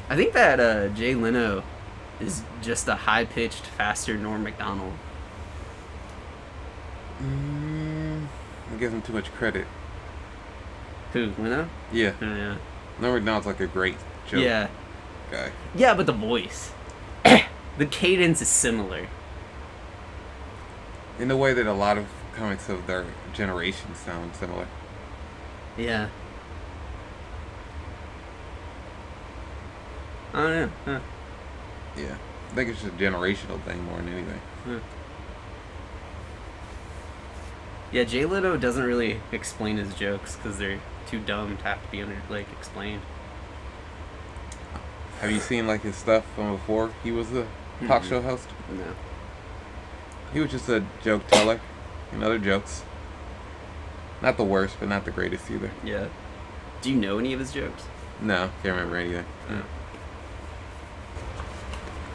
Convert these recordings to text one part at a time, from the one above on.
I think that Jay Leno is just a high-pitched, faster Norm Macdonald. I give him too much credit. Who, Leno? Yeah. Yeah. Norm Macdonald's like a great joke guy. Yeah, but the voice. The cadence is similar. In the way that a lot of comics of their generation sound similar. Yeah. I don't know. Huh. Yeah. I think it's just a generational thing more than anything. Huh. Yeah, Jay Leno doesn't really explain his jokes because they're too dumb to have to be explained. Have you seen like his stuff from before he was a talk show host? No. He was just a joke teller and other jokes. Not the worst, but not the greatest either. Yeah. Do you know any of his jokes? No, can't remember anything. No.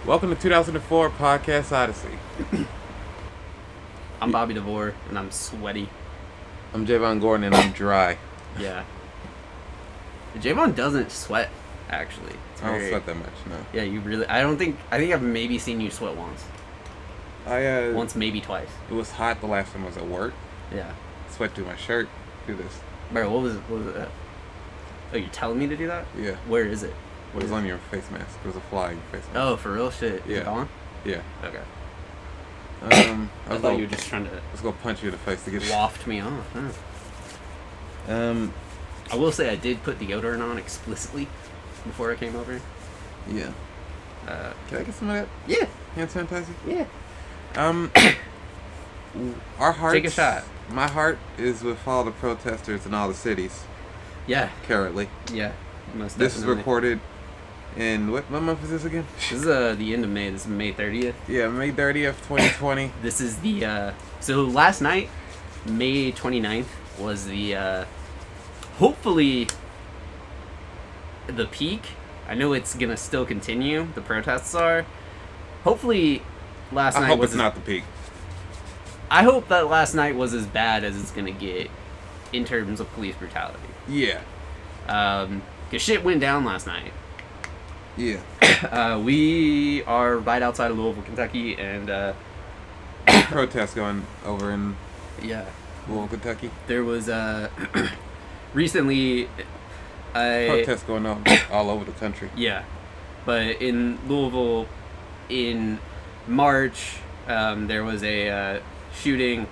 Welcome to 2004 Podcast Odyssey. I'm Bobby DeVore, and I'm sweaty. I'm Javon Gordon, and I'm dry. Yeah. Javon doesn't sweat, actually. I don't sweat that much, no. Yeah, you really... I think I've maybe seen you sweat once. Once, maybe twice. It was hot the last time I was at work. Yeah. Sweat through my shirt. Do this. Bro, what was it? Oh, you're telling me to do that? Yeah. Where is it? It was on your face mask. There was a fly in your face mask. Oh, for real shit? Yeah. Is it gone? Yeah. Okay. I thought you were just trying to... Let's go punch you in the face to get waft me off. Huh? I will say I did put deodorant on explicitly before I came over. Yeah. Can I get some of that? Yeah. Hand sanitizer? Yeah. Our hearts... Take a shot. My heart is with all the protesters in all the cities. Yeah. Currently. Yeah. Most this definitely. is recorded in... What month is this again? This is the end of May. This is May 30th. Yeah, May 30th, 2020. This is the... So last night, May 29th, was the... hopefully the peak. I know it's going to still continue. The protests are. Hopefully last night was... I hope it's not the peak. I hope that last night was as bad as it's going to get in terms of police brutality. Yeah. Because shit went down last night. Yeah. We are right outside of Louisville, Kentucky, and... protests going over in Louisville, Kentucky. There was recently protests going on all over the country. Yeah, but in Louisville in March, there was a shooting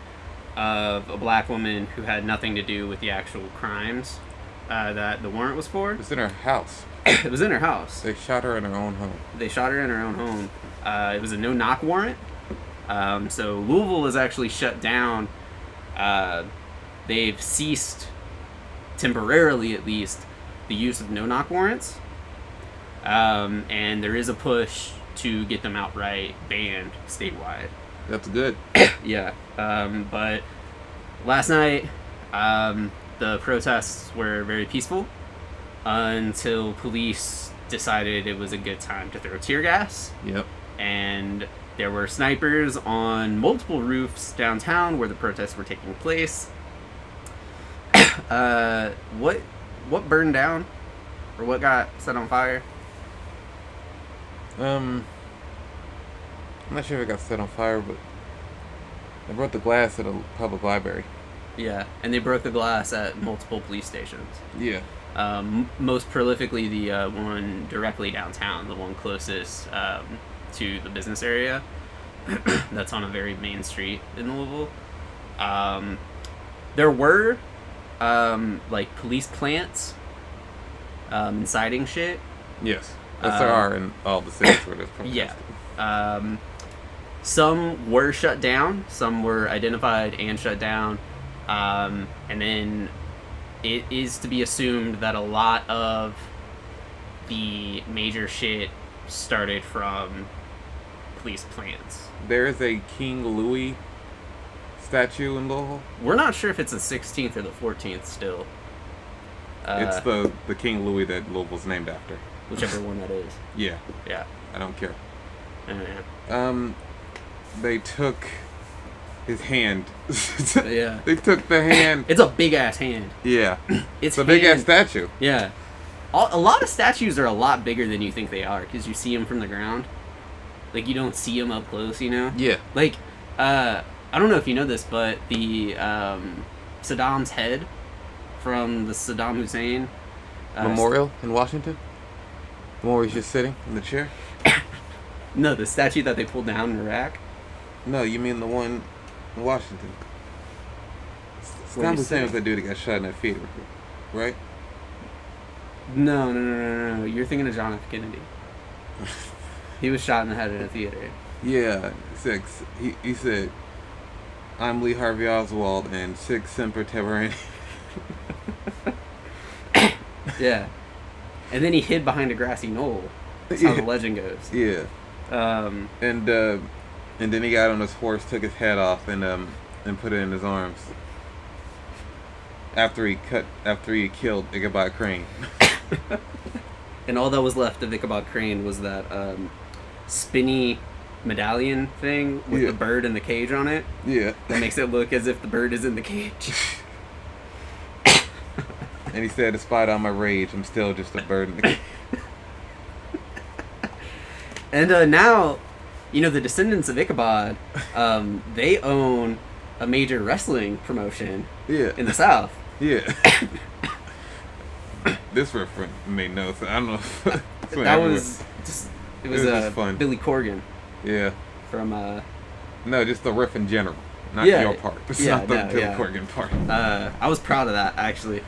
of a black woman who had nothing to do with the actual crimes that the warrant was for. It was in her house. It was in her house. They shot her in her own home. They shot her in her own home. It was a no-knock warrant. So Louisville is actually shut down. They've ceased, temporarily at least, the use of no-knock warrants. And there is a push to get them outright banned statewide. That's good. Yeah. But last night, the protests were very peaceful until police decided it was a good time to throw tear gas. Yep. And there were snipers on multiple roofs downtown where the protests were taking place. What burned down? Or what got set on fire? I'm not sure if it got set on fire, but they broke the glass at a public library. Yeah, and they broke the glass at multiple police stations. Yeah. Most prolifically the one directly downtown, the one closest to the business area. That's on a very main street in Louisville. There were police plants inciting shit. Yes. As there are in all the cities where there's protesting. Yeah. Some were shut down. Some were identified and shut down. And then it is to be assumed that a lot of the major shit started from police plants. There is a King Louis statue in Louisville. We're not sure if it's the 16th or the 14th still. It's the King Louis that Louisville's named after. Whichever one that is. Yeah. Yeah. I don't care. Yeah. They took his hand. Yeah. They took the hand. It's a big ass hand. Yeah. It's a big ass statue. Yeah. A lot of statues are a lot bigger than you think they are because you see them from the ground. Like, you don't see them up close, you know? Yeah. Like, I don't know if you know this, but the Saddam's head from the Saddam Hussein Memorial in Washington? The one where he's just sitting in the chair? No, the statue that they pulled down in Iraq. No, you mean the one in Washington. It's kind of the same as that dude that got shot in that theater, right? No. You're thinking of John F. Kennedy. He was shot in the head in a theater. Yeah, he said, I'm Lee Harvey Oswald and Sig Semper Tyranni. Yeah. And then he hid behind a grassy knoll. That's how the legend goes. Yeah. And then he got on his horse, took his head off, and put it in his arms. After he killed Ichabod Crane. And all that was left of Ichabod Crane was that spinny medallion thing with the bird and the cage on it. Yeah. That makes it look as if the bird is in the cage. And he said, despite all my rage, I'm still just a bird in the cage. And now, you know, the descendants of Ichabod, they own a major wrestling promotion in the South. Yeah. This reference made no sense. I don't know if that was just, it was just fun. Billy Corgan. Yeah. From no, just the riff in general, not your part. It's not the Billy Corgan part. I was proud of that, actually.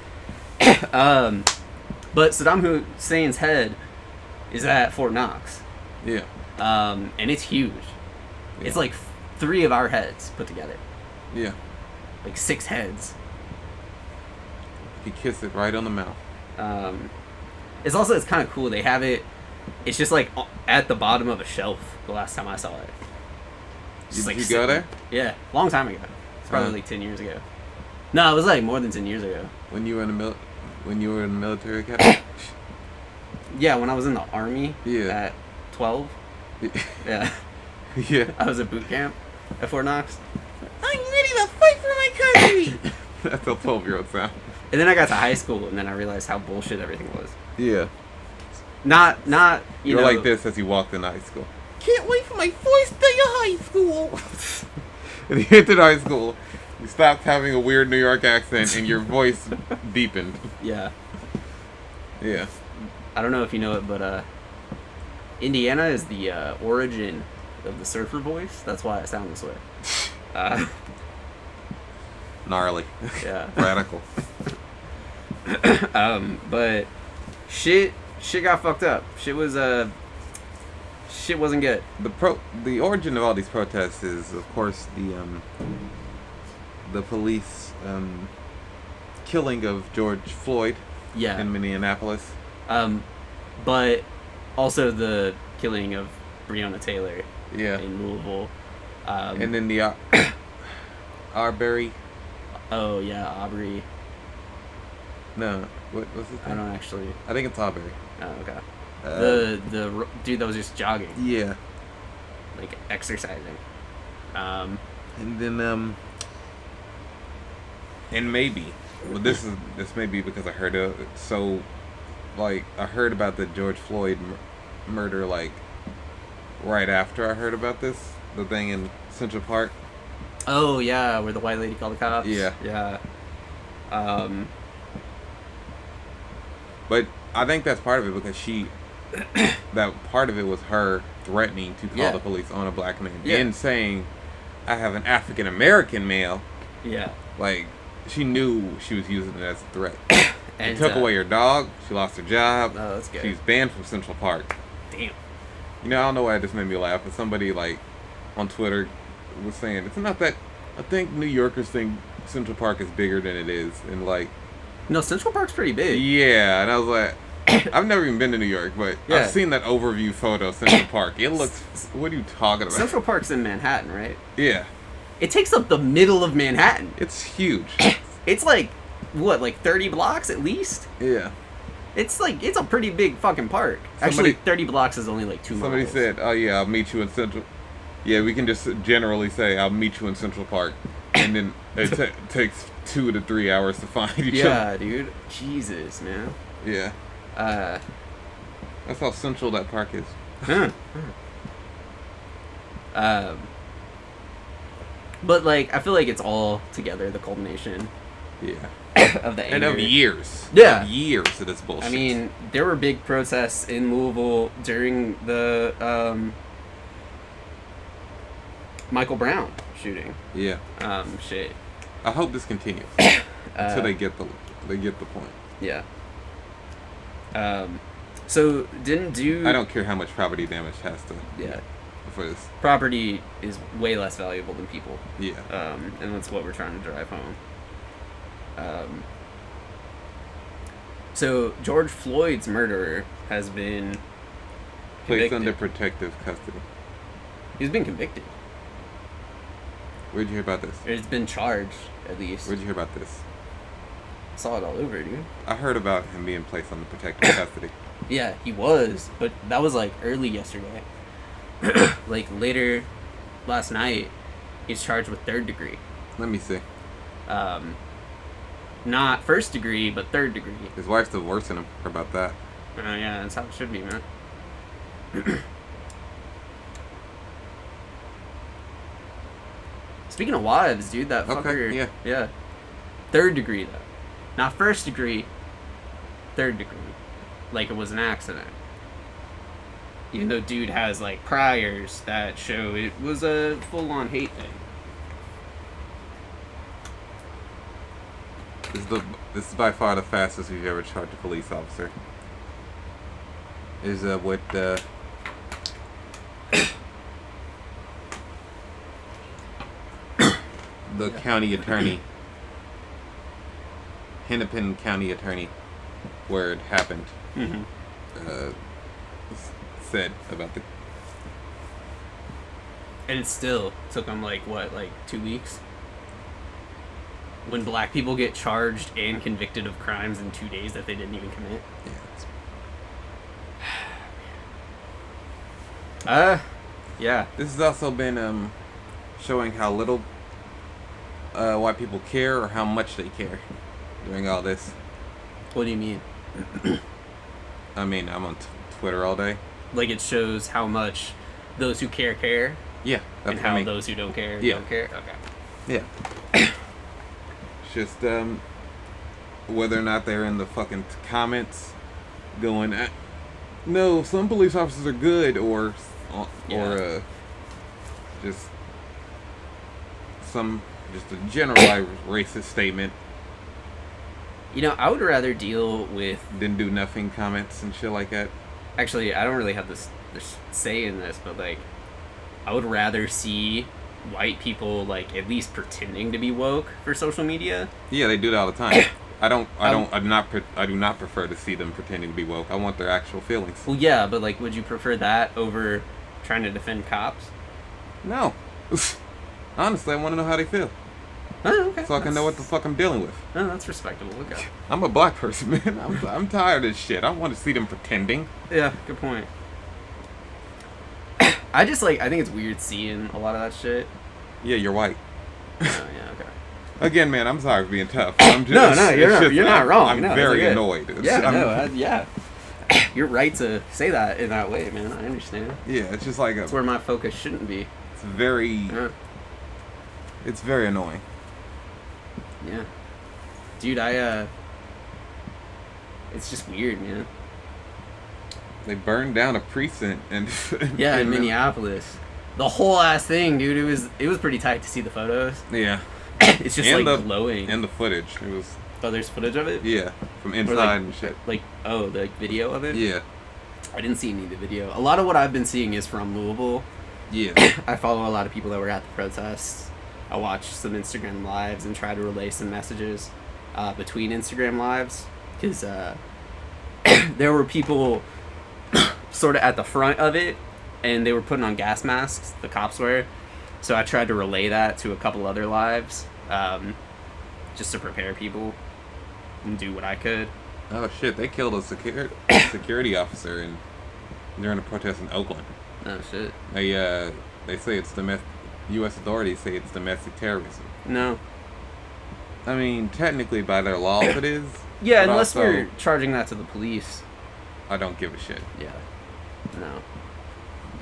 But Saddam Hussein's head is at Fort Knox. Yeah. And it's huge. Yeah. It's like 3 of our heads put together. Yeah. Like 6 heads. He kissed it right on the mouth. It's kind of cool. They have it. It's just like at the bottom of a shelf. The last time I saw it. Did you go there? Yeah, long time ago. It's probably like 10 years ago. No, it was like more than 10 years ago. When you were in the military academy. Yeah, when I was in the army. Yeah. At 12. Yeah. Yeah. I was at boot camp at Fort Knox. I'm ready to fight for my country. That's how 12-year-old sound. And then I got to high school, and then I realized how bullshit everything was. Yeah. Not you You're know, like this as you walked into high school. Can't wait for my first day of high school. And you entered high school, you stopped having a weird New York accent, and your voice deepened. Yeah. Yeah. I don't know if you know it, but Indiana is the origin of the surfer voice. That's why I sound this way. Gnarly. Yeah. Radical. But shit got fucked up. Shit wasn't good. The origin of all these protests is, of course, the police killing of George Floyd. Yeah. In Minneapolis. But also the killing of Breonna Taylor. Yeah. In Louisville. And then the Arbery. Oh yeah, Aubrey. No, what's his name? I don't actually. I think it's Arbery. Oh, okay. The dude that was just jogging. Yeah. Like exercising. And then and maybe, well, this may be because I heard it. So, like, I heard about the George Floyd murder like right after I heard about this, the thing in Central Park. Oh yeah, where the white lady called the cops. Yeah. Yeah. But I think that's part of it because that part of it was her threatening to call the police on a black man and saying, "I have an African American male." Yeah. Like, she knew she was using it as a threat. And They took away her dog. She lost her job. Oh, that's good. She's banned from Central Park. Damn. You know, I don't know why it just made me laugh, but somebody like on Twitter was saying it's not that. I think New Yorkers think Central Park is bigger than it is, and like. No, Central Park's pretty big. Yeah, and I was like, I've never even been to New York, but I've seen that overview photo of Central Park. It looks. What are you talking about? Central Park's in Manhattan, right? Yeah. It takes up the middle of Manhattan. It's huge. It's like, what, like 30 blocks at least? Yeah. It's a pretty big fucking park. Actually, 30 blocks is only like 2 miles. Somebody said, "Oh yeah, I'll meet you in Central." Yeah, we can just generally say, "I'll meet you in Central Park," and then it takes 2 to 3 hours to find each other. Yeah, dude. Jesus, man. Yeah. Uh, That's how central that park is. But like, I feel like it's all together, the culmination. Yeah. Of the anger. And of years. Yeah. Of years of this bullshit. I mean, there were big protests in Louisville during the Michael Brown shooting. Yeah. Shit. I hope this continues until they get the point. Yeah. So didn't do. I don't care how much property damage has to. Yeah. For this. Property is way less valuable than people. Yeah. And that's what we're trying to drive home. So George Floyd's murderer has been placed convicted. under protective custody. He's been convicted. Where'd you hear about this? He's been charged, at least. Where'd you hear about this? Saw it all over, dude. I heard about him being placed under protective custody. Yeah, he was, but that was like early yesterday. Like later last night, he's charged with 3rd degree. Let me see. Not 1st degree, but 3rd degree. His wife's divorcing him about that. Oh yeah, that's how it should be, man. Speaking of wives, dude, that fucker. Yeah. 3rd degree though, not 1st degree. 3rd degree, like it was an accident. Even though dude has like priors that show it was a full-on hate thing. This is by far the fastest we've ever charged a police officer. Is what the county attorney, Hennepin County attorney, where it happened, said about the. And it still took him like 2 weeks? When black people get charged and convicted of crimes in 2 days that they didn't even commit. Yeah. This has also been showing how little white people care or how much they care during all this. What do you mean? I mean, I'm on Twitter all day. Like it shows how much those who care. Yeah. And how those who don't care don't care. Okay. Yeah. It's just whether or not they're in the fucking comments going, no, some police officers are good, or just a generalized racist statement. You know, I would rather deal with Didn't do nothing comments and shit like that. Actually, I don't really have this say in this, but like, I would rather see white people like at least pretending to be woke for social media. Yeah, they do that all the time. I do not prefer to see them pretending to be woke. I want their actual feelings. Well, yeah, but like, would you prefer that over trying to defend cops? No. Honestly, I want to know how they feel. Oh, okay. So I can know what the fuck I'm dealing with. Oh, that's respectable. Okay. I'm a black person, man. I'm tired of this shit. I want to see them pretending. Yeah, good point. I think it's weird seeing a lot of that shit. Yeah, you're white. Oh, yeah, okay. Again, man, I'm sorry for being tough. I'm just, you're not wrong. I'm very annoyed. Yeah. You're right to say that in that way, man. I understand. Yeah, it's just like that's where my focus shouldn't be. It's very annoying. Yeah. Dude, it's just weird, man. They burned down a precinct in Minneapolis. The whole ass thing, dude. It was pretty tight to see the photos. Yeah. It's just and like glowing. And the footage. It was. Oh, there's footage of it? Yeah, from inside and shit. Like, the video of it? Yeah. I didn't see any of the video. A lot of what I've been seeing is from Louisville. Yeah. I follow a lot of people that were at the protests. I watch some Instagram lives and try to relay some messages between Instagram lives. Because there were people sort of at the front of it, and they were putting on gas masks, the cops were. So I tried to relay that to a couple other lives, just to prepare people and do what I could. Oh shit, they killed a security officer during a protest in Oakland. Oh shit. They say it's U.S. authorities say it's domestic terrorism. No. I mean, technically by their laws it is. Yeah, unless we're charging that to the police. I don't give a shit. Yeah. No.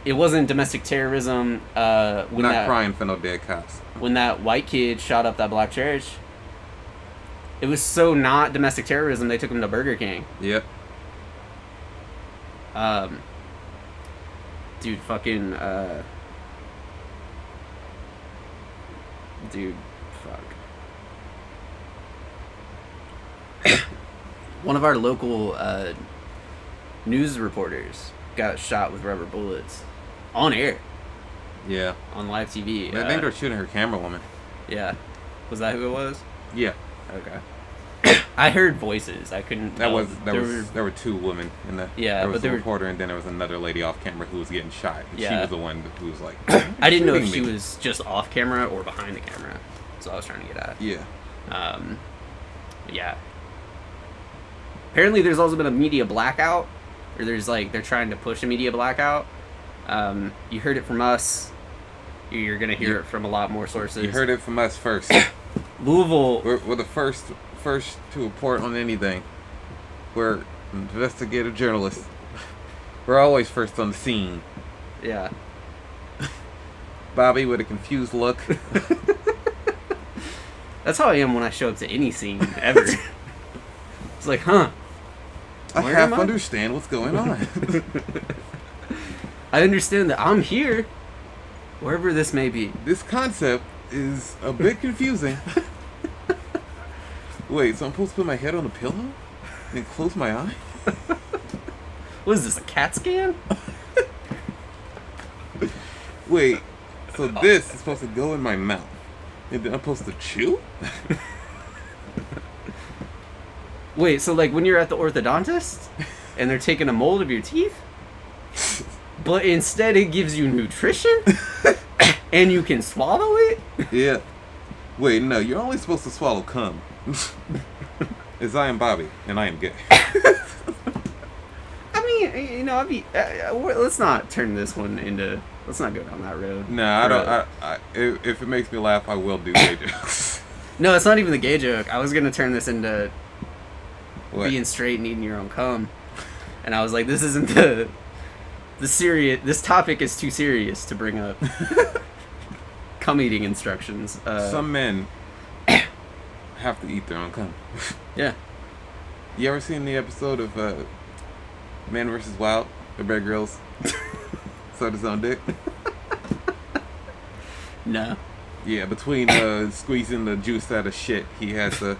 It wasn't domestic terrorism. Not crying for no dead cops. When that white kid shot up that black church, it was so not domestic terrorism. They took him to Burger King. Yep. Dude, fucking. Dude, fuck. One of our local news reporters got shot with rubber bullets on air. Yeah. On live TV. I think they were shooting her camera woman. Yeah. Was that who it was? Yeah. Okay. I heard voices. I couldn't. There were two women in the. Yeah, there was but a reporter, and then there was another lady off camera who was getting shot. And yeah. She was the one who was like. I didn't know if she was just off camera or behind the camera. That's what I was trying to get at. Yeah. Yeah. Apparently, there's also been a media blackout, or there's like they're trying to push a media blackout. You heard it from us. You're gonna hear it from a lot more sources. You heard it from us first. Louisville. We're the first to report on anything. We're investigative journalists. We're always first on the scene. Yeah. Bobby with a confused look. That's how I am when I show up to any scene ever. It's like, huh? I half understand what's going on. I understand that I'm here, wherever this may be. This concept is a bit confusing. Wait, so I'm supposed to put my head on a pillow and close my eye? What is this, a CAT scan? Wait, so this is supposed to go in my mouth, and then I'm supposed to chew? Wait, so like when you're at the orthodontist, and they're taking a mold of your teeth, but instead it gives you nutrition, and you can swallow it? Yeah. Wait, no, you're only supposed to swallow cum. As I am Bobby, and I am gay. I mean, you know, let's not turn this one into. Let's not go down that road. No, I don't. If it makes me laugh, I will do gay jokes. No, it's not even the gay joke. I was gonna turn this into what? Being straight and eating your own cum, and I was like, this isn't the serious. This topic is too serious to bring up. Cum eating instructions. Some men have to eat their own cum. Yeah. You ever seen the episode of Man vs. Wild? The Bear Grylls sucked his own dick? No. Yeah, between squeezing the juice out of shit, he had to.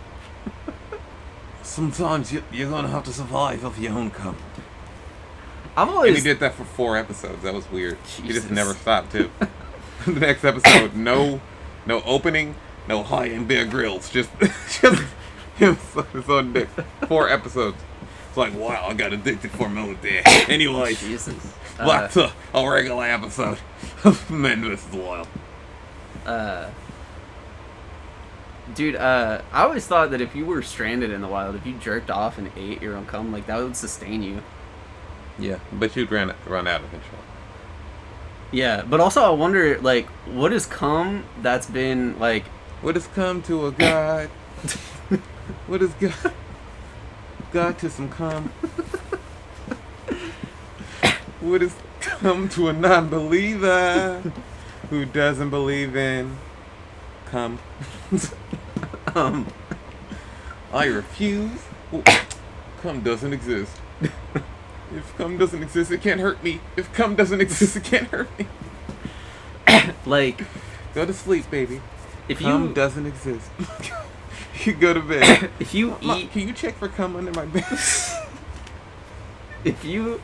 Sometimes you're gonna have to survive off your own cum. And he did that for 4 episodes. That was weird. Jesus. He just never stopped too. The next episode, no opening, no high-end Bear Grylls, just him sucking his own dick. 4 episodes. It's like, wow, I got addicted for a moment there. Anyway, Jesus. Back to a regular episode of Men vs. Wild. Dude, I always thought that if you were stranded in the wild, if you jerked off and ate your own cum, like that would sustain you. Yeah, but you'd run out of control. Yeah, but also I wonder, like, what has cum that's been, like... What has come to a god? What has God to some cum? What has come to a non-believer who doesn't believe in cum? I refuse. Oh, cum doesn't exist. If cum doesn't exist, it can't hurt me. If cum doesn't exist, it can't hurt me. Like, go to sleep, baby. If cum doesn't exist. You go to bed. If you eat... Can you check for cum under my bed? If you...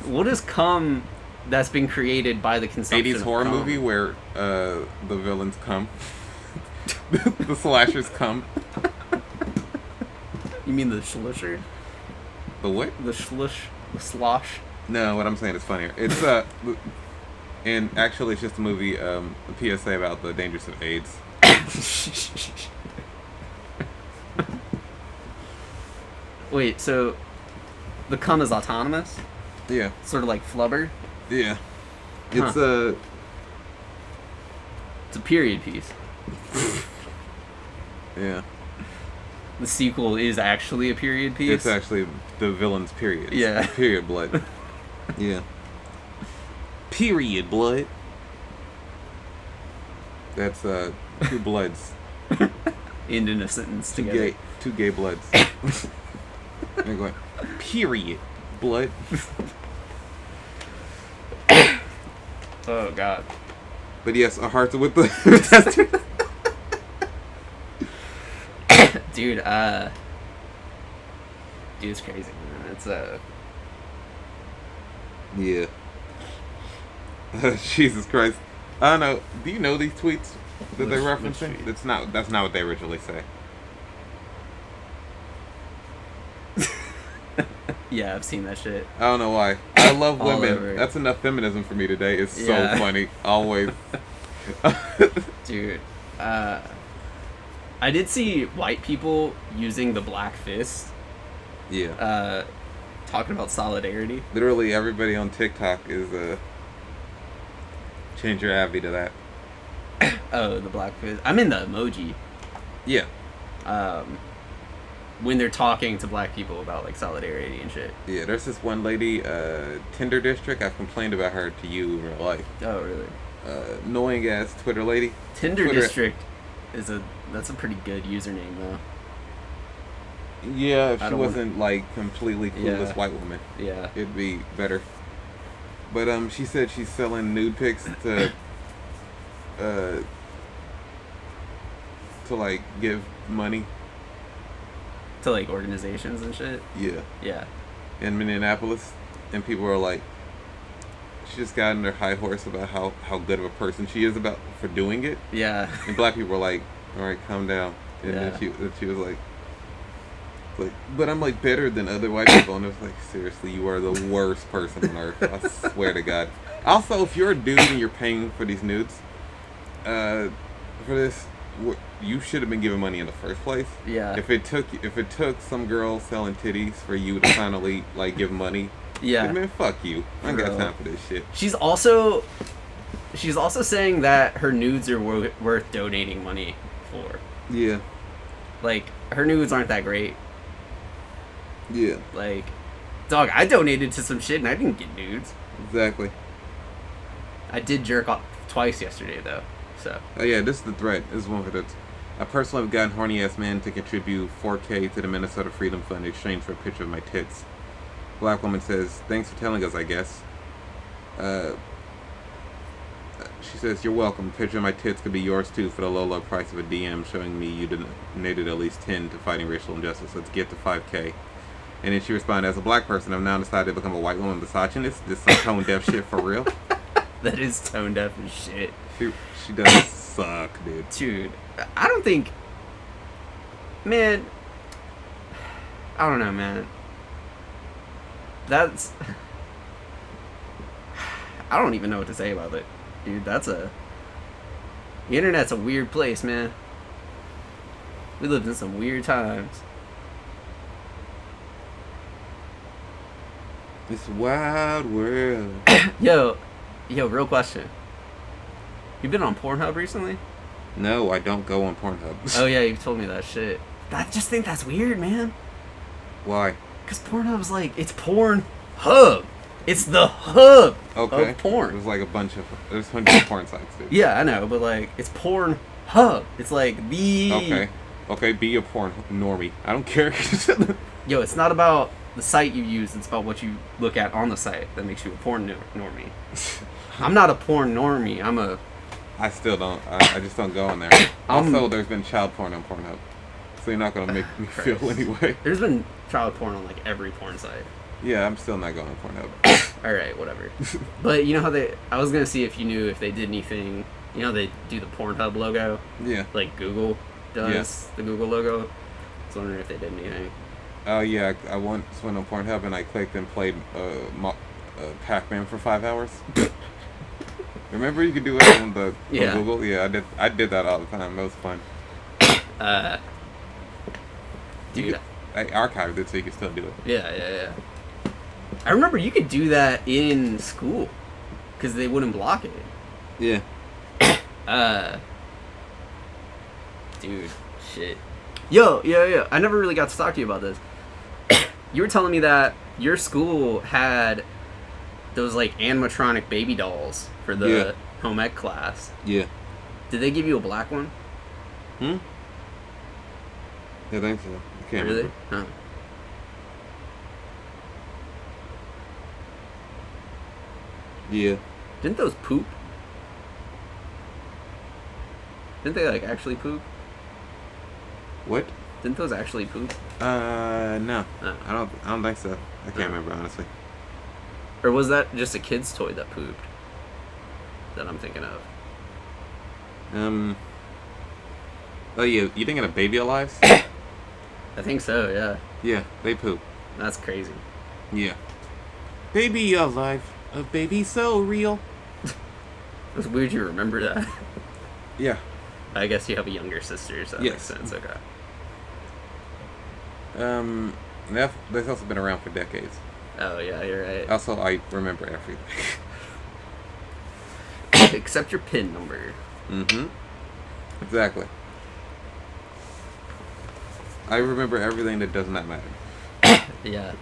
What is cum that's been created by the consumption 80s of horror cum? movie where the villains cum. The slashers cum. You mean the schlusher? The what? The slush. The slosh? No, what I'm saying is funnier. It's and actually it's just a movie, a PSA about the dangers of AIDS. Wait, so the cum is autonomous? Yeah. Sort of like flubber? Yeah. It's It's a period piece. Yeah. the sequel is actually a period piece. It's actually the villain's period. Yeah. Period blood. Yeah. Period blood. That's two bloods. In a sentence together. Two gay bloods. They're going, period blood. Oh god. But yes, our hearts are with the Dude, it's crazy, man. It's yeah. Jesus Christ. I don't know. Do you know these tweets that they're referencing? That's not what they originally say. Yeah, I've seen that shit. I don't know why. I love All women. over. That's enough feminism for me today. It's so Yeah. funny. Always. Dude, I did see white people using the black fist, Yeah. talking about solidarity. Literally everybody on TikTok is change your avi to that. Oh, the black fist. I'm in the emoji. Yeah. When they're talking to black people about like solidarity and shit. Yeah, there's this one lady, Tinder District. I've complained about her to you in real life. Oh, really? Annoying ass Twitter lady. Tinder Twitter. District that's a pretty good username though. Yeah, if I she don't wasn't like completely clueless Yeah. white woman, Yeah. it'd be better. But she said she's selling nude pics to like give money. To like organizations and shit. Yeah. Yeah. In Minneapolis, and people are like, she just got on their high horse about how good of a person she is for doing it, Yeah. and black people were like, all right, calm down, and Yeah. then she was like, but I'm like better than other white people, and it was like, seriously, you are the worst person on earth. I swear to God. Also, if you're a dude and you're paying for these nudes, for this, you should have been giving money in the first place. Yeah. If it took some girl selling titties for you to finally like give money, Yeah. man, fuck you. I ain't got Bro. time for this shit. She's also saying that her nudes are worth donating money for. Yeah. Like, her nudes aren't that great. Yeah. Like, dog, I donated to some shit and I didn't get nudes. Exactly. I did jerk off twice yesterday though. So. Oh yeah, this is the threat. This is one for that. I personally have gotten horny ass man to contribute $4K to the Minnesota Freedom Fund in exchange for a picture of my tits. Black woman says, "Thanks for telling us, I guess." She says, "You're welcome. A picture of my tits could be yours too for the low price of a DM showing me you donated at least 10 to fighting racial injustice. Let's get to 5K." And then she responded, "As a black person, I've now decided to become a white woman misogynist. This some tone deaf shit for real." That is tone deaf as shit. She does suck, dude. Dude, I don't think... Man... I don't know, man. That's... I don't even know what to say about it. Dude, The internet's a weird place, man. We lived in some weird times. This wild world. Yo, real question. You been on Pornhub recently? No, I don't go on Pornhub. Oh yeah, you told me that shit. I just think that's weird, man. Why? Because Pornhub's like, it's porn hub. It's the hub Okay. of porn. There's like there's hundreds of porn sites, dude. Yeah, I know, but like, it's porn hub. It's like the... Okay, be a porn normie. I don't care. Yo, it's not about the site you use, it's about what you look at on the site that makes you a porn normie. I'm not a porn normie, I still don't. I just don't go on there. Also, there's been child porn on Pornhub. So you're not going to make me feel anyway. There's been child porn on like every porn site. Yeah, I'm still not going on Pornhub. Alright, whatever. But you know how I was going to see if you knew if they did anything, you know they do the Pornhub logo? Yeah. Like Google does, the Google logo. I was wondering if they did anything. Oh, yeah, I once went on Pornhub and I clicked and played Pac-Man for 5 hours. Remember you could do it on Google? Yeah, I did that all the time. That was fun. Dude. I archived it so you can still do it. Yeah. I remember you could do that in school because they wouldn't block it. Yeah. Dude, shit. Yo, I never really got to talk to you about this. You were telling me that your school had those like animatronic baby dolls for the home ec class. Yeah. Did they give you a black one? Yeah, I think so. I can't Really? remember. Huh. Yeah. Didn't those poop? Didn't they like actually poop? What? Didn't those actually poop? No. Oh. I don't think so. I can't remember, honestly. Or was that just a kid's toy that pooped? That I'm thinking of. Oh, yeah. You thinking of Baby Alive? I think so, yeah. Yeah, they poop. That's crazy. Yeah. Baby Alive. A baby so real. It's weird you remember that. Yeah. I guess you have a younger sister, so that makes sense. Okay. That's also been around for decades. Oh, yeah, you're right. Also, I remember everything. Except your PIN number. Mm-hmm. Exactly. I remember everything that does not matter. Yeah.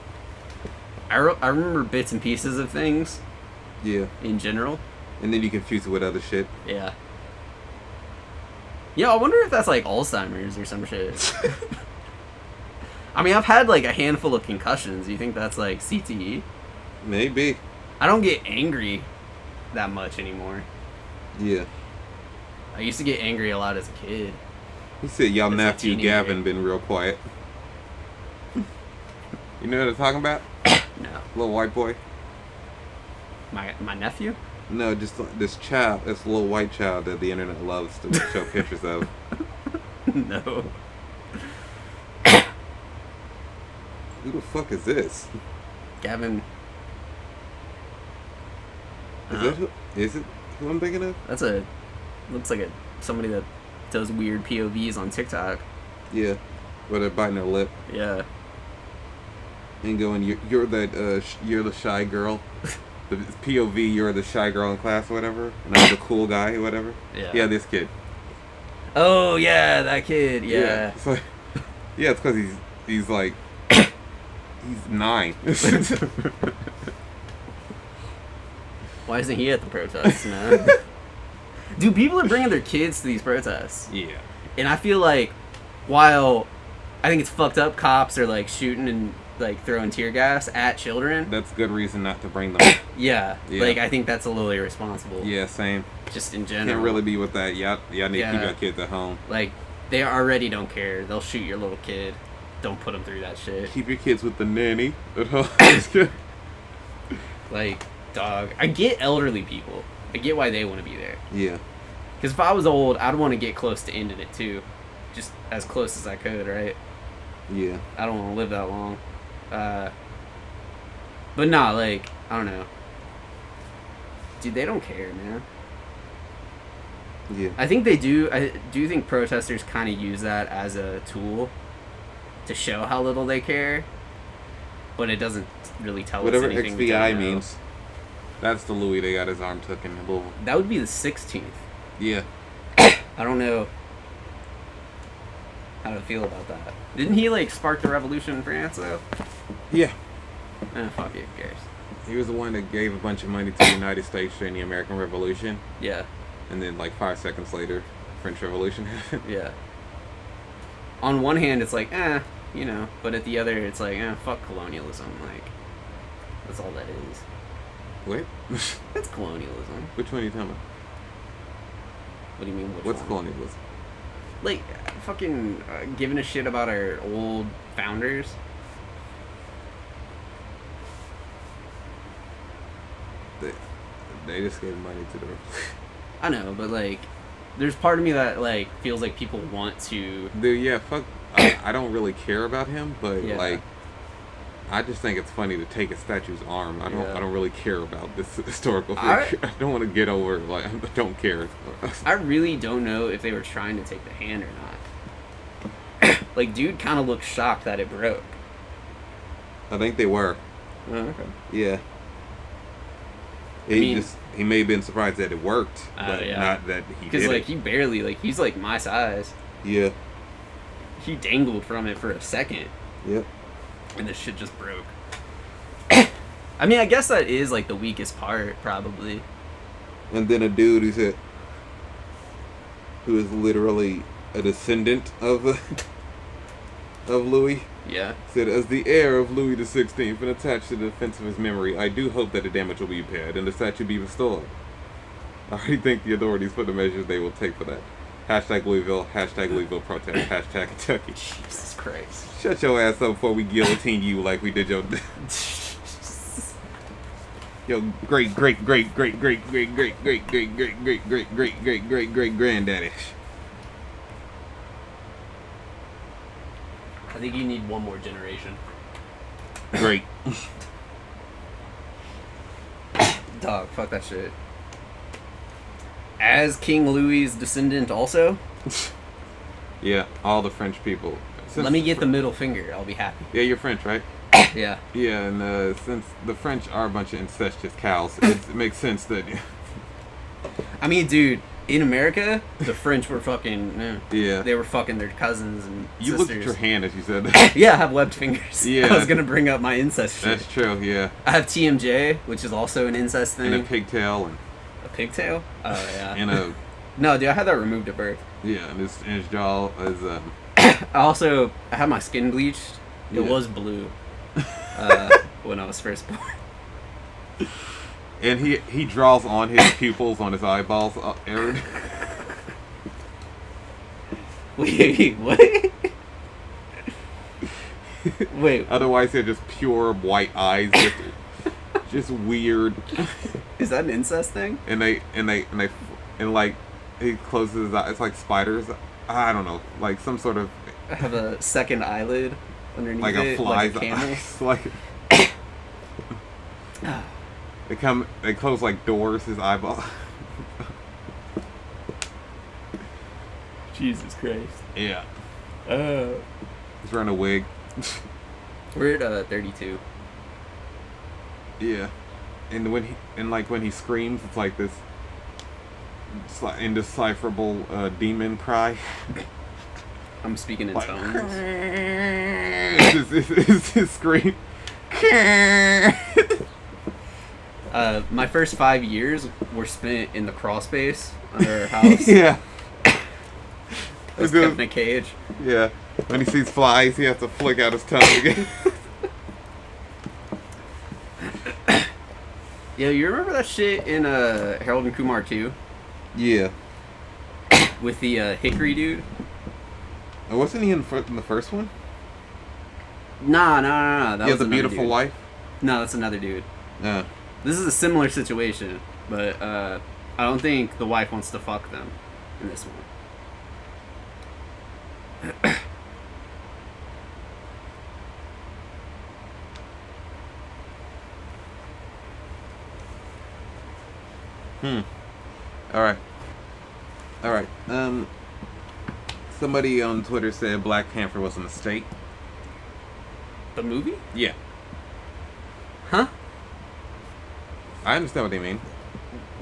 I remember bits and pieces of things. Yeah. In general. And then you confuse it with other shit. Yeah. Yeah, I wonder if that's like Alzheimer's or some shit. I mean, I've had like a handful of concussions. Do you think that's like CTE? Maybe. I don't get angry that much anymore. Yeah. I used to get angry a lot as a kid. He said, y'all As a nephew teenager. Gavin been real quiet. You know what I'm talking about? No. Little white boy? My nephew? No, just this child, this little white child that the internet loves to show pictures of. No. Who the fuck is this? Gavin. Is it who I'm thinking of? That's looks like somebody that does weird POVs on TikTok. Yeah. Where they're biting their lip Yeah. and going, you're the shy girl. The POV, you're the shy girl in class or whatever. And I'm the cool guy or whatever. Yeah. Yeah, this kid. Oh yeah, that kid. Yeah. It's like, yeah, it's because he's like, he's 9. Why isn't he at the protests, man? Dude, people are bringing their kids to these protests. Yeah. And I feel like, while I think it's fucked up, cops are like shooting and like throwing tear gas at children. That's good reason not to bring them. Yeah. Yeah. Like, I think that's a little irresponsible. Yeah, same. Just in general. Can't really be with that. Y'all need to keep Yeah. your kids at home. Like, they already don't care. They'll shoot your little kid. Don't put them through that shit. Keep your kids with the nanny at home. Like, dog. I get elderly people. I get why they want to be there. Yeah. Because if I was old, I'd want to get close to ending it too. Just as close as I could, right? Yeah. I don't want to live that long. But nah, like, I don't know. Dude, they don't care, man. Yeah. I think they do. I do think protesters kind of use that as a tool to show how little they care. But it doesn't really tell Whatever us anything. we don't XVI know. means. That's the Louis they got his arm took in Louisville. That would be the 16th. Yeah. I don't know how to feel about that. Didn't he, like, spark the revolution in France, though? Yeah. Fuck it, who cares? He was the one that gave a bunch of money to the United States during the American Revolution. Yeah, And then, like, 5 seconds later, French Revolution happened. yeah. On one hand, it's like, you know, but at the other, it's like, fuck colonialism. Like, that's all that is. Wait? That's colonialism. Which one are you talking about? What do you mean? What's one? colonialism? Like, fucking giving a shit about our old founders. They just gave money to the... I know, but like, there's part of me that like feels like people want to. Dude, yeah, fuck. I don't really care about him, but Yeah. like, I just think it's funny to take a statue's arm. I don't really care about this historical figure. I don't want to get over like I don't care. I really don't know if they were trying to take the hand or not. Like, dude kind of looked shocked that it broke. I think they were. Oh, okay. Yeah. He may have been surprised that it worked, but yeah. not that he did Because like it. he barely, like, he's like my size. Yeah. He dangled from it for a second, Yep. and the shit just broke. I mean, I guess that is like the weakest part, probably. And then a dude who is literally a descendant of Louis. Yeah. Said, as the heir of Louis XVI and attached to the defense of his memory, I do hope that the damage will be repaired and the statue be restored. I already thank the authorities for the measures they will take for that. Hashtag Louisville, hashtag Louisville protest, hashtag Kentucky. Jesus Christ. Shut your ass up before we guillotine you like we did your great granddaddy. I think you need one more generation. Great. Dog, fuck that shit. As King Louis's descendant also? Yeah, all the French people. Let me get the middle finger, I'll be happy. Yeah, you're French, right? Yeah. Yeah, and since the French are a bunch of incestuous cows, it makes sense that... I mean, dude, in America, the French were fucking... Yeah. They were fucking their cousins and You sisters. looked at your hand as you said that. Yeah, I have webbed fingers. Yeah. I was gonna bring up my incest shit. That's true, yeah. I have TMJ, which is also an incest thing. And a pigtail and... A pigtail? Oh, yeah. And a... No, dude, I had that removed at birth. Yeah, and his jaw is... I had my skin bleached. It Yeah. was blue when I was first born. And he draws on his pupils on his eyeballs, Aaron. Wait, what? Wait, Otherwise, they're just pure white eyes, just weird. is that an incest thing? And like he closes his eyes. It's like spiders. I don't know, like some sort of I have a second eyelid underneath like it, a fly's like a camel. eyes. Like they close like doors. His eyeball. Jesus Christ. Yeah. He's wearing a wig. We're at 32. Yeah. And when he screams, it's like this indecipherable demon cry. I'm speaking in Like, tones. it's his scream. My first 5 years were spent in the crawl space under our house. Yeah. I was kept in a cage. Yeah. When he sees flies, he has to flick out his tongue again. Yo, you remember that shit in Harold and Kumar 2? Yeah. With the Hickory dude? Wasn't he in the first one? Nah. That Yeah, was the another beautiful dude. wife. No, that's another dude. Yeah. This is a similar situation, but I don't think the wife wants to fuck them in this one. All right. Somebody on Twitter said Black Panther was a mistake. The movie? Yeah. Huh? I understand what they mean.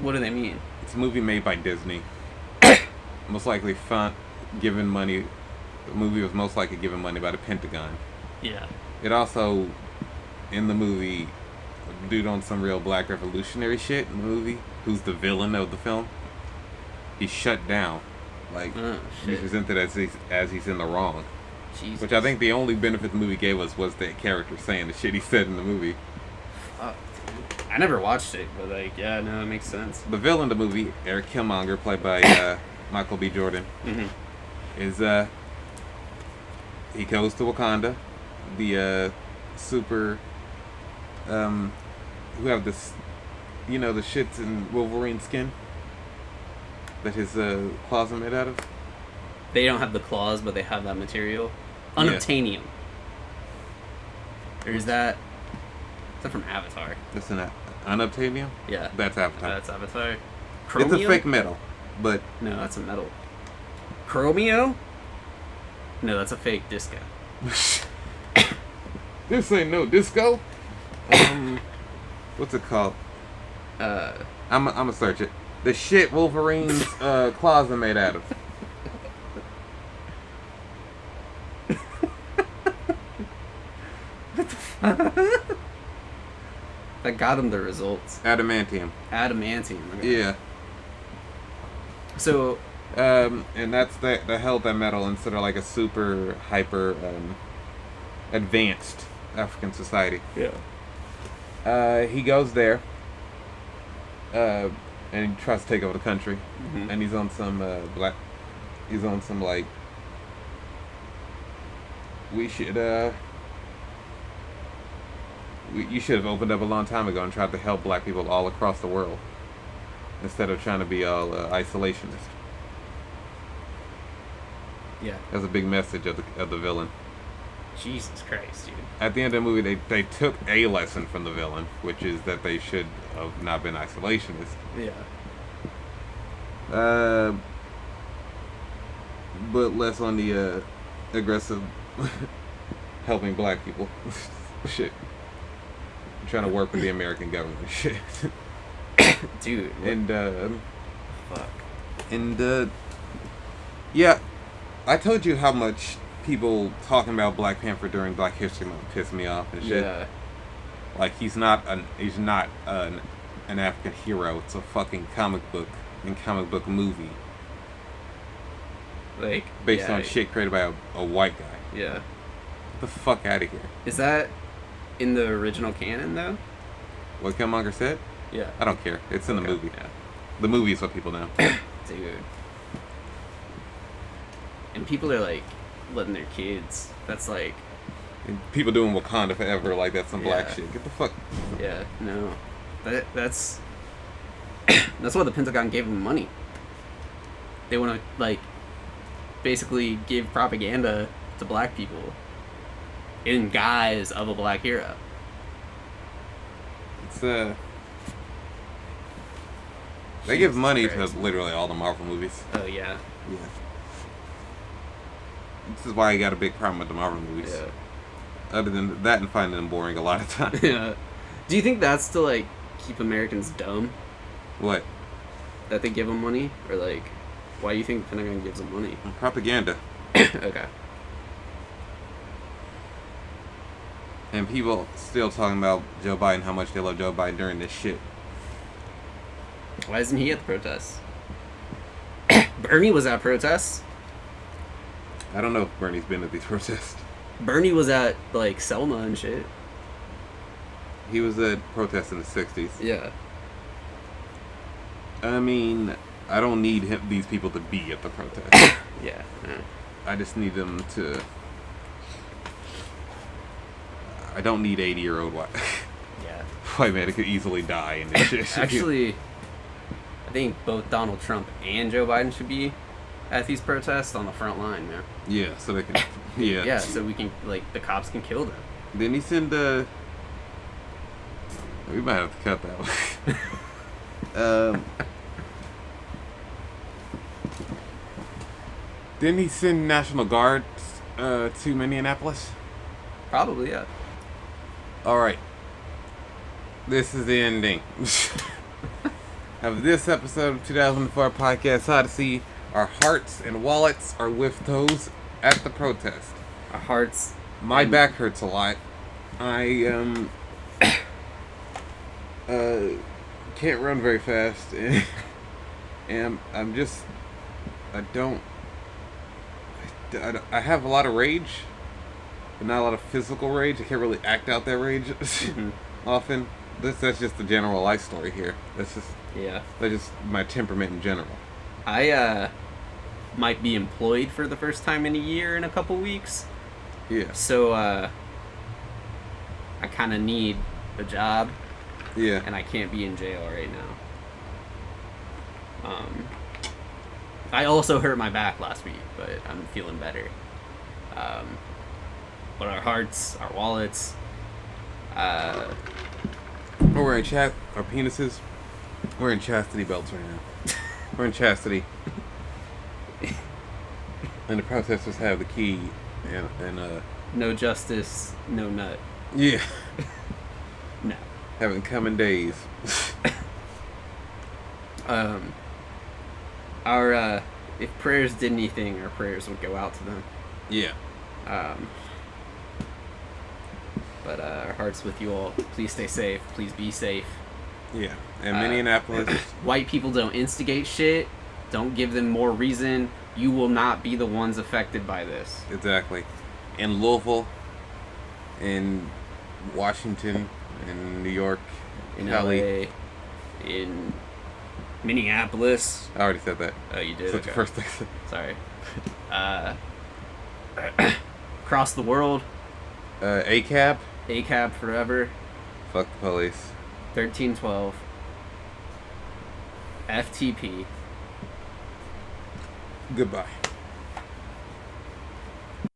What do they mean? It's a movie made by Disney. Most likely given money. The movie was most likely given money by the Pentagon. Yeah. It also, in the movie, a dude on some real black revolutionary shit in the movie, who's the villain of the film, he's shut down. Like, he's presented as he's in the wrong. Jesus. Which I think the only benefit the movie gave us was that character saying the shit he said in the movie. Fuck, dude. I never watched it, but like, yeah, no, it makes sense. The villain of the movie, Eric Killmonger, played by Michael B. Jordan, is he goes to Wakanda, the super who have this, the shits in Wolverine skin that his claws are made out of. They don't have the claws, but they have that material. Unobtainium. Or is that from Avatar? That's an unobtainium? Yeah. That's Avatar. That's Avatar. Chromium? It's a fake metal, but... No, that's a metal. Chromio? No, that's a fake disco. This ain't no disco. What's it called? I'm gonna search it. The shit Wolverine's claws are made out of. That got him the results. Adamantium. Adamantium. Okay. Yeah. So. And that's the held that metal instead of like a super hyper advanced African society. Yeah. He goes there. And he tries to take over the country. Mm-hmm. And he's on some He's on some like. We should you should have opened up a long time ago and tried to help black people all across the world instead of trying to be all isolationist. Yeah. That's a big message of the villain. Jesus Christ, dude. At the end of the movie, they took a lesson from the villain, which is that they should have not been isolationist. Yeah. But less on the aggressive helping black people. Shit. I'm trying to work with the American government. Shit. Dude. And fuck. And yeah, I told you how much people talking about Black Panther during Black History Month pissed me off and shit. Yeah. Like he's not an African hero. It's a fucking comic book movie. Like based on shit created by a white guy. Yeah. Get the fuck out of here. Is that in the original canon though? What Killmonger said? Yeah. I don't care. It's in the movie. Yeah. The movie is what people know. Dude. And people are like letting their kids. That's like. And people doing Wakanda forever like that's some black shit. Get the fuck. Yeah. No. That's. That's why the Pentagon gave them money. They want to like. Basically give propaganda to black people in guise of a black hero. It's they give money to literally all the Marvel movies. Oh yeah. Yeah. This is why I got a big problem with the Marvel movies. Yeah. Other than that and finding them boring a lot of times. Yeah. Do you think that's to like keep Americans dumb? What? That they give them money? Or like why do you think the Pentagon gives them money? Propaganda. Okay. And people still talking about Joe Biden, how much they love Joe Biden during this shit. Why isn't he at the protests? Bernie was at protests. I don't know if Bernie's been at these protests. Bernie was at like Selma and shit. He was at protests in the 60s. Yeah. I mean, I don't need these people to be at the protest. Yeah. I just need them to. I don't need 80-year-old white man that could easily die in this shit. Actually, I think both Donald Trump and Joe Biden should be at these protests on the front line, man. Yeah, so they can. Yeah. Yeah, so we can the cops can kill them. Didn't he send we might have to cut that one. Didn't he send National Guards to Minneapolis? Probably, yeah. Alright. This is the ending of this episode of 2004 Podcast Odyssey. Our hearts and wallets are with those at the protest. Our hearts. My back hurts a lot. I can't run very fast, and I'm just I have a lot of rage, but not a lot of physical rage. I can't really act out that rage often. That's just the general life story here. That's just my temperament in general. I might be employed for the first time in a year in a couple weeks. Yeah. So I kind of need a job. Yeah. And I can't be in jail right now. I also hurt my back last week, but I'm feeling better. But our hearts, our wallets, we're wearing our penises. We're in chastity belts right now. We're in chastity. And the protesters have the key and no justice, no nut. Yeah. No. Haven't come in days. Our if prayers did anything, our prayers would go out to them. Yeah. But But our hearts with you all. Please stay safe. Please be safe. Yeah. And Minneapolis. White people don't instigate shit. Don't give them more reason. You will not be the ones affected by this. Exactly. In Louisville, in Washington, in New York, In Cali. LA, in Minneapolis. I already said that. Oh, you did? That's the first thing. Sorry. Across the world. ACAB. ACAB forever. Fuck the police. 1312. FTP. Goodbye.